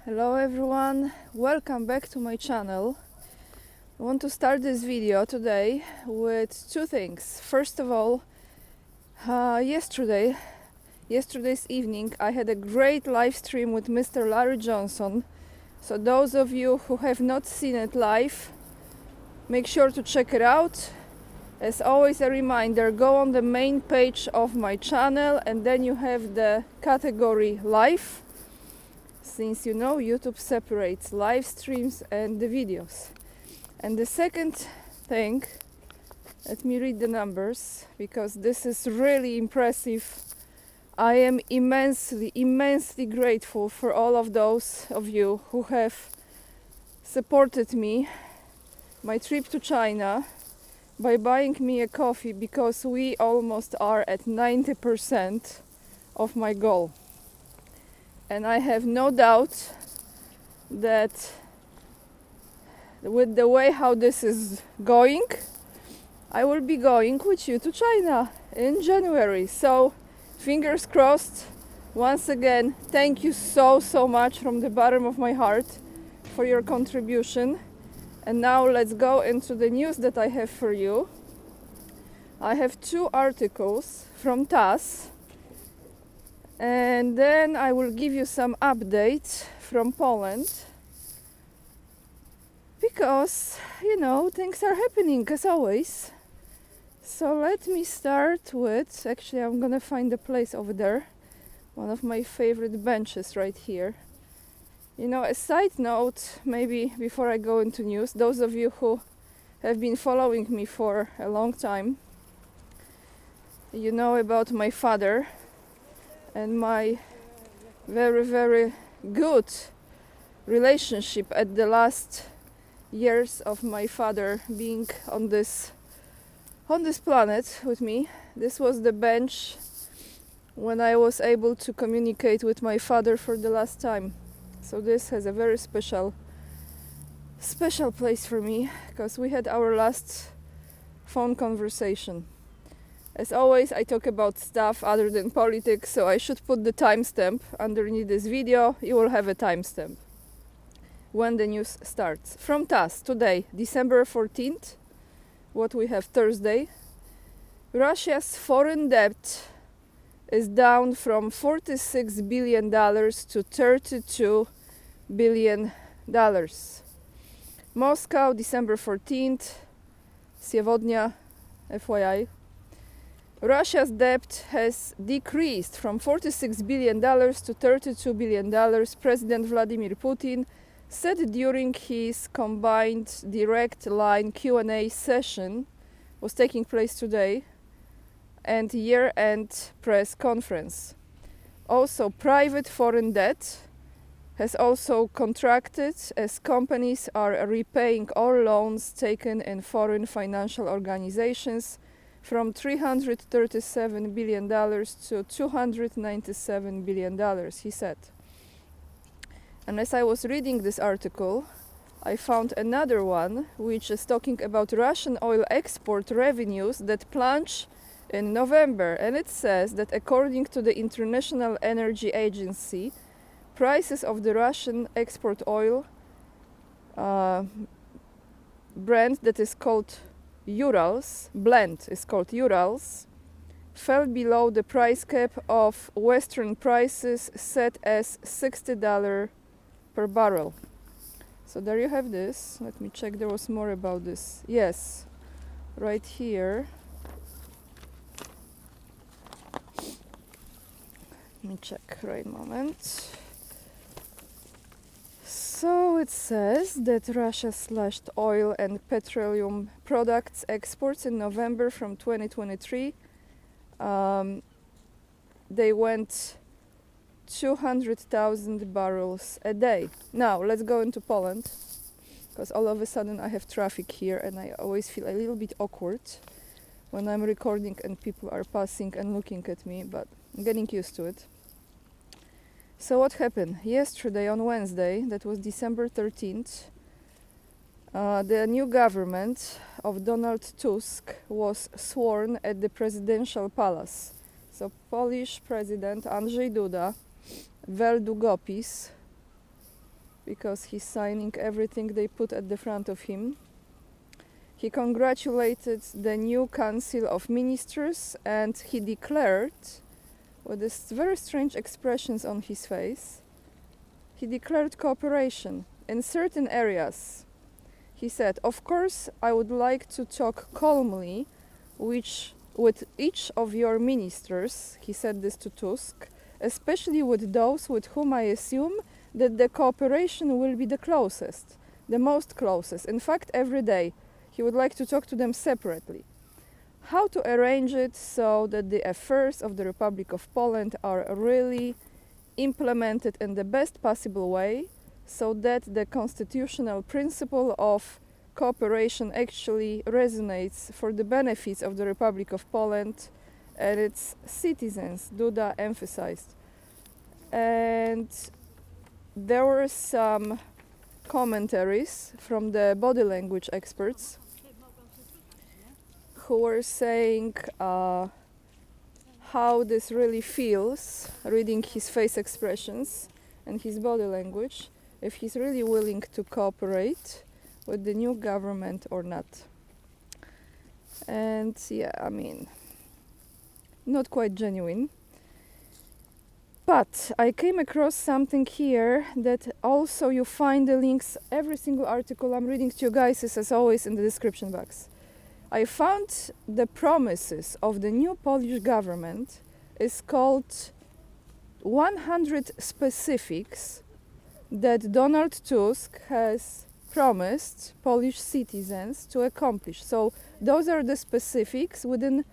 Hello everyone, welcome back to my channel. I want to start this video today with two things. First of all, yesterday's evening I had a great live stream with Mr. Larry Johnson. So those of you who have not seen it live, make sure to check it out. As always, a reminder, go on the main page of my channel and then you have the category live, since you know YouTube separates live streams and the videos. And the second thing, let me read the numbers because this is really impressive. I am immensely grateful for all of those of you who have supported me, my trip to China, by buying me a coffee, because we almost are at 90% of my goal. And I have no doubt that with the way how this is going, I will be going with you to China in January. So fingers crossed. Once again, thank you so much from the bottom of my heart for your contribution. And now let's go into the news that I have for you. I have two articles from Tusk, and then I will give you some updates from Poland, because, you know, things are happening as always. So let me start with, actually I'm gonna find a place over there, one of my favorite benches right here. You know, a side note, maybe before I go into news, those of you who have been following me for a long time, you know about my father and my very good relationship at the last years of my father being on this planet with me. This was the bench when I was able to communicate with my father for the last time. So this has a very special place for me, because we had our last phone conversation. As always, I talk about stuff other than politics, so I should put the timestamp underneath this video. You will have a timestamp when the news starts. From Tusk today, December 14th, what we have Thursday. Russia's foreign debt is down from $46 billion to $32 billion. Moscow, December 14th, Siewodnia, FYI. Russia's debt has decreased from $46 billion to $32 billion, President Vladimir Putin said during his combined direct line Q&A session, was taking place today, and year-end press conference. Also, private foreign debt has also contracted as companies are repaying all loans taken in foreign financial organizations from $337 billion to $297 billion, he said. And as I was reading this article, I found another one which is talking about Russian oil export revenues that plunge in November, and it says that according to the International Energy Agency, prices of the Russian export oil brand that is called Urals, blend is called Urals, fell below the price cap of Western prices set as $60 per barrel. So there you have this. Let me check, there was more about this. Yes, right here. Let me check, right moment. So it says that Russia slashed oil and petroleum products exports in November from 2023. They went 200,000 barrels a day. Now let's go into Poland, because all of a sudden I have traffic here and I always feel a little bit awkward when I'm recording and people are passing and looking at me, but I'm getting used to it. So what happened? Yesterday on Wednesday, that was December 13th, the new government of Donald Tusk was sworn at the presidential palace. So Polish President Andrzej Duda, Długopis, because he's signing everything they put at the front of him. He congratulated the new Council of Ministers and he declared, with this very strange expressions on his face, he declared cooperation in certain areas. He said, of course, I would like to talk calmly with each of your ministers, he said this to Tusk, especially with those with whom I assume that the cooperation will be the closest, the most closest. In fact, every day. He would like to talk to them separately. How to arrange it so that the affairs of the Republic of Poland are really implemented in the best possible way, so that the constitutional principle of cooperation actually resonates for the benefits of the Republic of Poland and its citizens, Duda emphasized. And there were some commentaries from the body language experts who were saying how this really feels, reading his face expressions and his body language, if he's really willing to cooperate with the new government or not. And yeah, I mean, not quite genuine. But I came across something here that also you find the links. Every single article I'm reading to you guys is as always in the description box. I found the promises of the new Polish government is called 100 specifics that Donald Tusk has promised Polish citizens to accomplish. So those are the specifics within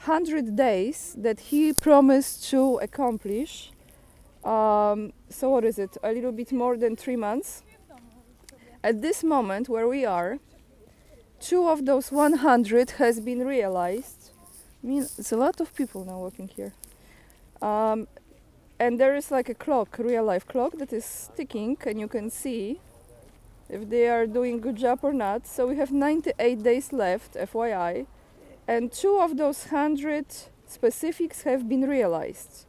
100 days that he promised to accomplish. So what is it? A little bit more than 3 months. At this moment where we are, 2 of those 100 has been realized. I mean, it's a lot of people now working here. And there is like a clock, real life clock that is ticking, and you can see if they are doing good job or not. So we have 98 days left, FYI. And 2 of those 100 specifics have been realized.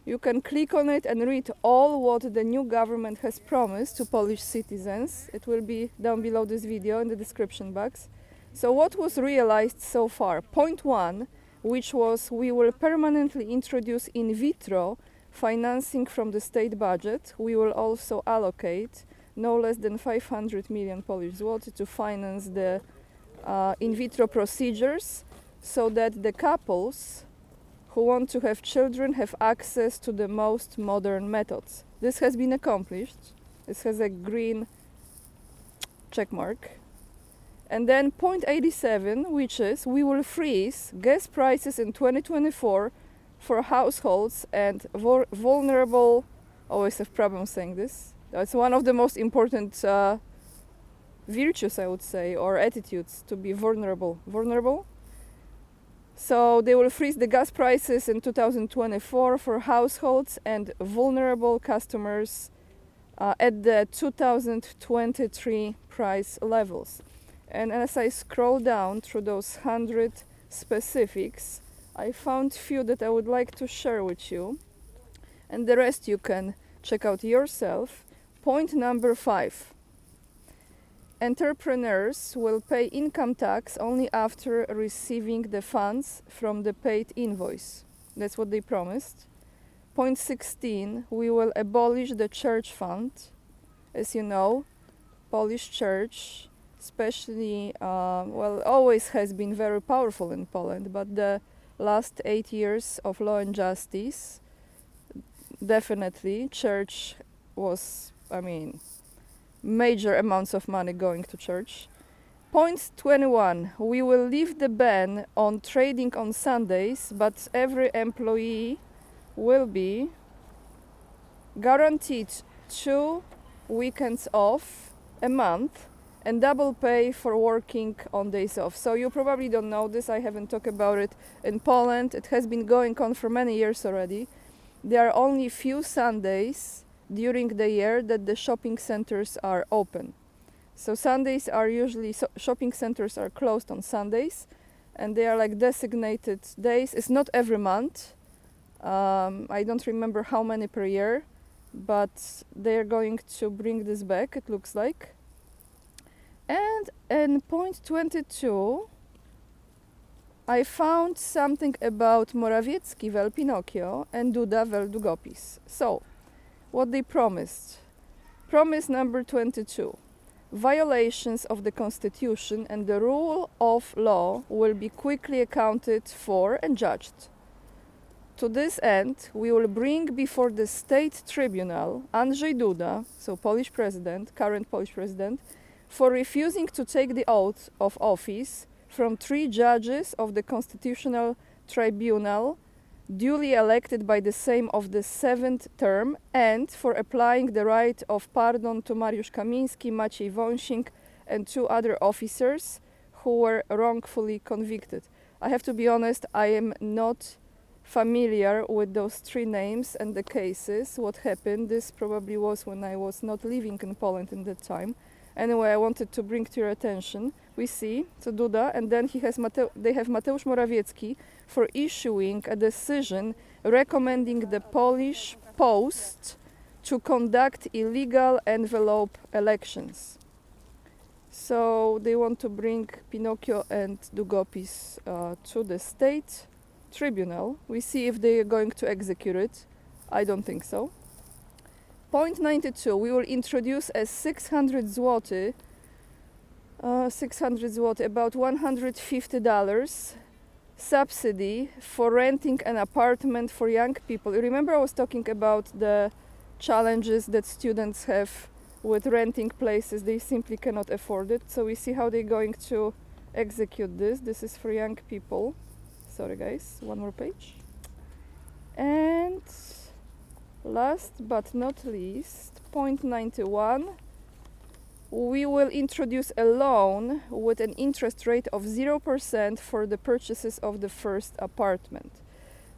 You can click on it and read all what the new government has promised to Polish citizens. It will be down below this video in the description box. So what was realized so far? Point 1, which was we will permanently introduce in vitro financing from the state budget. We will also allocate no less than 500 million Polish zloty to finance the in vitro procedures, so that the couples who want to have children have access to the most modern methods. This has been accomplished. This has a green check mark. And then point 87, which is we will freeze gas prices in 2024 for households and vulnerable, always have problems saying this. That's one of the most important virtues, I would say, or attitudes, to be vulnerable. So they will freeze the gas prices in 2024 for households and vulnerable customers at the 2023 price levels. And as I scroll down through those 100 specifics, I found few that I would like to share with you, and the rest you can check out yourself. Point number 5. Entrepreneurs will pay income tax only after receiving the funds from the paid invoice. That's what they promised. Point 16, we will abolish the church fund. As you know, Polish church, especially, always has been very powerful in Poland, but the last 8 years of law and justice, definitely, church was, major amounts of money going to church. Point 21, we will leave the ban on trading on Sundays, but every employee will be guaranteed 2 weekends off a month and double pay for working on days off. So you probably don't know this, I haven't talked about it in Poland. It has been going on for many years already. There are only few Sundays during the year that the shopping centers are open. So Sundays are usually, shopping centers are closed on Sundays, and they are like designated days. It's not every month. I don't remember how many per year, but they're going to bring this back, it looks like. And in point 22, I found something about Morawiecki vel Pinocchio and Duda vel Długopis. So, what they promised. Promise number 22. Violations of the Constitution and the rule of law will be quickly accounted for and judged. To this end, we will bring before the State Tribunal Andrzej Duda, so Polish president, current Polish president, for refusing to take the oath of office from 3 judges of the Constitutional Tribunal duly elected by the Sejm of the 7th term, and for applying the right of pardon to Mariusz Kamiński, Maciej Wąsik and 2 other officers who were wrongfully convicted. I have to be honest, I am not familiar with those 3 names and the cases, what happened. This probably was when I was not living in Poland in that time. Anyway, I wanted to bring to your attention. We see, so Duda, and then they have Mateusz Morawiecki for issuing a decision recommending the Polish Post to conduct illegal envelope elections. So they want to bring Pinocchio and Długopis to the state tribunal. We see if they are going to execute it. I don't think so. Point 92, we will introduce a 600 zloty, about $150 subsidy for renting an apartment for young people. You remember I was talking about the challenges that students have with renting places. They simply cannot afford it. So we see how they're going to execute this. This is for young people. Sorry guys, one more page. And last but not least, point 91, we will introduce a loan with an interest rate of 0% for the purchases of the first apartment.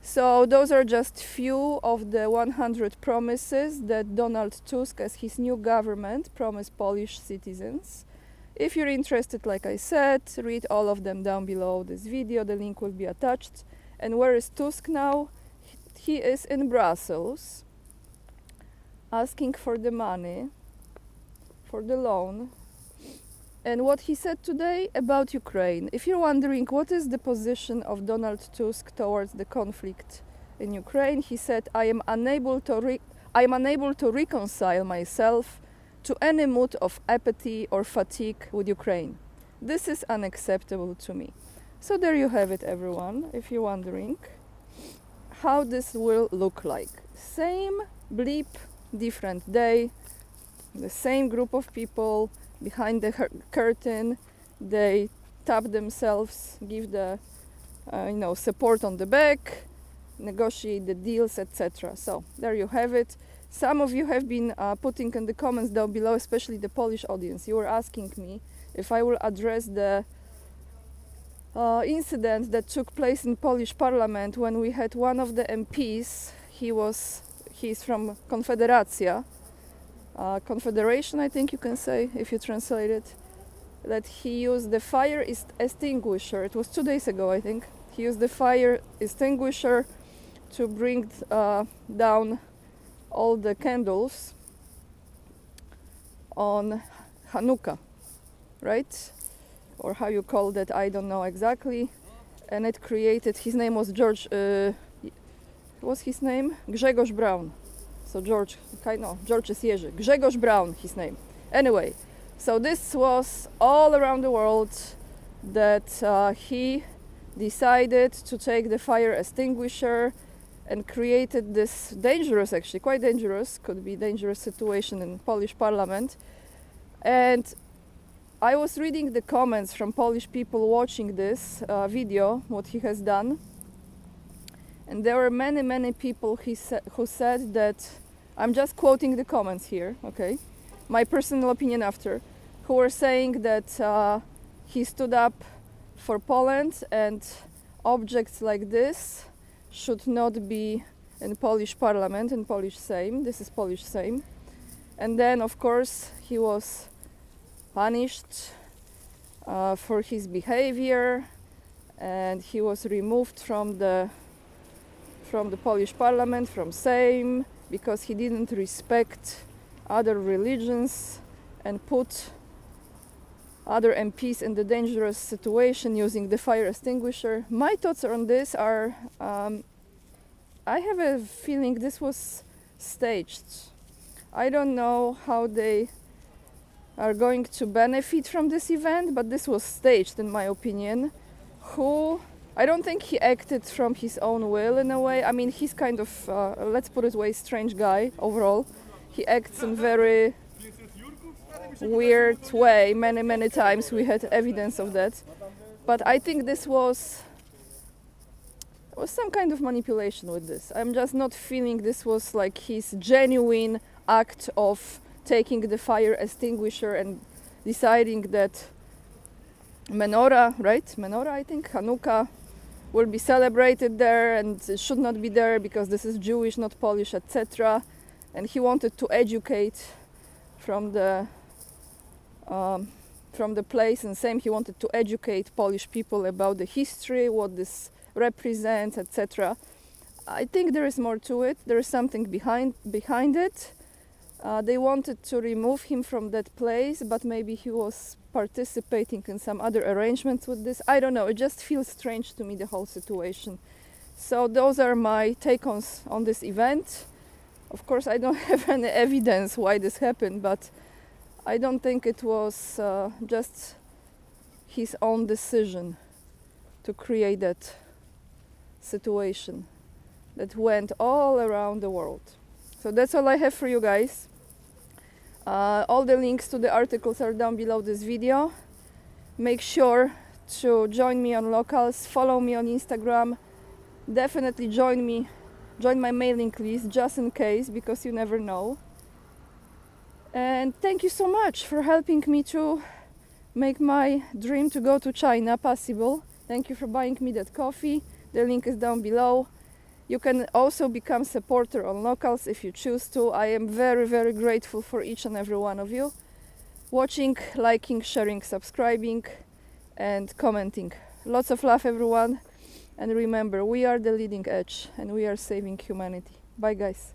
So those are just few of the 100 promises that Donald Tusk, as his new government, promised Polish citizens. If you're interested, like I said, read all of them down below this video. The link will be attached. And where is Tusk now? He is in Brussels, asking for the money, for the loan. And what he said today about Ukraine. If you're wondering what is the position of Donald Tusk towards the conflict in Ukraine, he said, I am unable to reconcile myself to any mood of apathy or fatigue with Ukraine. This is unacceptable to me. So there you have it, everyone, if you're wondering how this will look like. Same bleep, different day, the same group of people behind the curtain. They tap themselves, give the support on the back, negotiate the deals, etc. So there you have it. Some of you have been putting in the comments down below, especially the Polish audience. You were asking me if I will address the incident that took place in Polish Parliament when we had one of the MPs. He's from Confederacja, Confederation, I think you can say, if you translate it, that he used the fire extinguisher. It was 2 days ago, I think. He used the fire extinguisher to bring down all the candles on Hanukkah, right? Or how you call that, I don't know exactly. And it created, his name was George, what's his name? Grzegorz Braun. So George is Jerzy. Grzegorz Braun, his name. Anyway, so this was all around the world that he decided to take the fire extinguisher and created this dangerous, actually quite dangerous, could be dangerous situation in Polish parliament. And I was reading the comments from Polish people watching this video, what he has done. And there were many people who said that, I'm just quoting the comments here, okay? My personal opinion after, who were saying that he stood up for Poland and objects like this should not be in Polish parliament, in Polish Sejm. This is Polish Sejm. And then, of course, he was punished for his behavior, and he was removed from the Polish parliament, from Sejm. because he didn't respect other religions and put other MPs in the dangerous situation using the fire extinguisher. My thoughts on this are, I have a feeling this was staged. I don't know how they are going to benefit from this event, but this was staged in my opinion. I don't think he acted from his own will in a way. I mean, he's kind of, let's put it away, strange guy overall. He acts in very weird way many times. We had evidence of that. But I think this was some kind of manipulation with this. I'm just not feeling this was like his genuine act of taking the fire extinguisher and deciding that Menorah, right? Menorah, I think, Hanukkah, will be celebrated there and it should not be there because this is Jewish, not Polish, etc. And he wanted to educate from the place, and same, he wanted to educate Polish people about the history, what this represents, etc. I think there is more to it. There is something behind it. They wanted to remove him from that place, but maybe he was participating in some other arrangements with this. I don't know. It just feels strange to me, the whole situation. So those are my take-ons on this event. Of course, I don't have any evidence why this happened, but I don't think it was just his own decision to create that situation that went all around the world. So that's all I have for you guys. All the links to the articles are down below this video. Make sure to join me on Locals, follow me on Instagram. Definitely join my mailing list just in case, because you never know. And thank you so much for helping me to make my dream to go to China possible. Thank you for buying me that coffee. The link is down below. You can also become supporter on Locals if you choose to. I am very grateful for each and every one of you watching, liking, sharing, subscribing and commenting. Lots of love everyone, and remember, we are the leading edge and we are saving humanity. Bye guys.